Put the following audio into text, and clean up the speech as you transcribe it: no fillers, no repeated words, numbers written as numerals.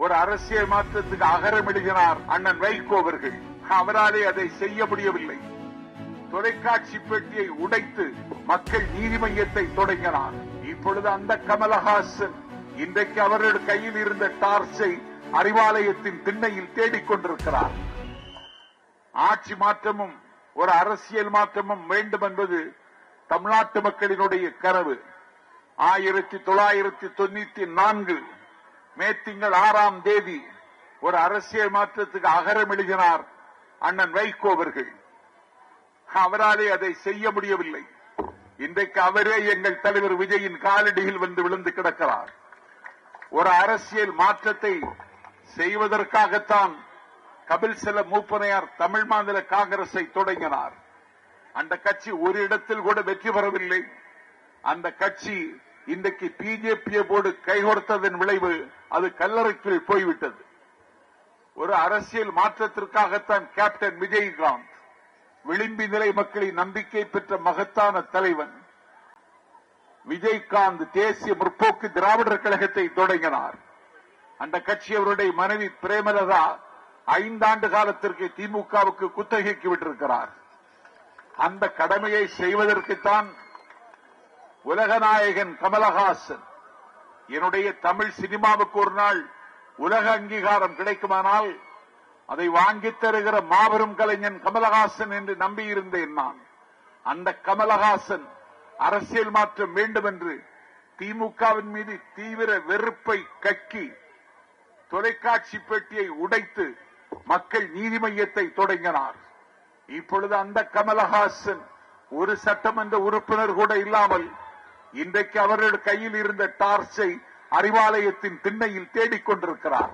ஒரு அரசியல் மாற்றத்துக்கு அகரம் எழுதினார் அண்ணன் வைகோ அவர்கள். அவராலே அதை செய்ய முடியவில்லை. தொலைக்காட்சி பெட்டியை உடைத்து மக்கள் நீதி மையத்தை தொடங்கினார். இப்பொழுது அந்த கமலஹாசன் இன்றைக்கு அவர்கள் கையில் இருந்த டார்ச்சை அறிவாலயத்தின் திண்ணையில் தேடிக்கொண்டிருக்கிறார். ஆட்சி மாற்றமும் ஒரு அரசியல் மாற்றமும் வேண்டும் என்பது தமிழ்நாட்டு மக்களினுடைய கனவு. 1994 மே திங்கள் 6ஆம் தேதி ஒரு அரசியல் மாற்றத்துக்கு அகரம் எழுதினார் அண்ணன் வைகோ அவர்கள். அவராலே அதை செய்ய முடியவில்லை. இன்றைக்கு அவரே எங்கள் தலைவர் விஜயின் காலடியில் வந்து விழுந்து கிடக்கிறார். ஒரு அரசியல் மாற்றத்தை செய்வதற்காகத்தான் கபில் செல்ல மூப்பனையார் தமிழ் மாநில காங்கிரஸை தொடங்கினார். அந்த கட்சி ஒரு இடத்தில் கூட வெற்றி பெறவில்லை. அந்த கட்சி இன்றைக்கு பிஜேபியோடு கைகோர்த்ததன் விளைவு அது கல்லறைக்குள் போய்விட்டது. ஒரு அரசியல் மாற்றத்திற்காகத்தான் கேப்டன் விஜயகாந்த் விளிம்பி நிலை மக்களின் நம்பிக்கை பெற்ற மகத்தான தலைவன் விஜயகாந்த் தேசிய முற்போக்கு திராவிடர் கழகத்தை தொடங்கினார். அந்த கட்சி அவருடைய மனைவி பிரேமலதா 5 ஆண்டு காலத்திற்கு திமுகவுக்கு குத்தகைக்கு விட்டிருக்கிறார். அந்த கடமையை செய்வதற்குத்தான் உலகநாயகன் கமலஹாசன் என்னுடைய தமிழ் சினிமாவுக்கு ஒரு நாள் உலக அங்கீகாரம் கிடைக்குமானால் அதை வாங்கித் தருகிற மாபெரும் கலைஞன் கமலஹாசன் என்று நம்பியிருந்தேன் நான். அந்த கமலஹாசன் அரசியல் மாற்றம் வேண்டும் என்று திமுகவின் மீது தீவிர வெறுப்பை கக்கி தொலைக்காட்சி பெட்டியை உடைத்து மக்கள் நீதி மையத்தை தொடங்கினார். இப்பொழுது அந்த கமலஹாசன் ஒரு சட்டமன்ற உறுப்பினர் கூட இல்லாமல் இன்றைக்கு அவர்கள் கையில் இருந்த டார்ச்சை அறிவாலயத்தின் திண்ணையில் தேடிக்கொண்டிருக்கிறார்.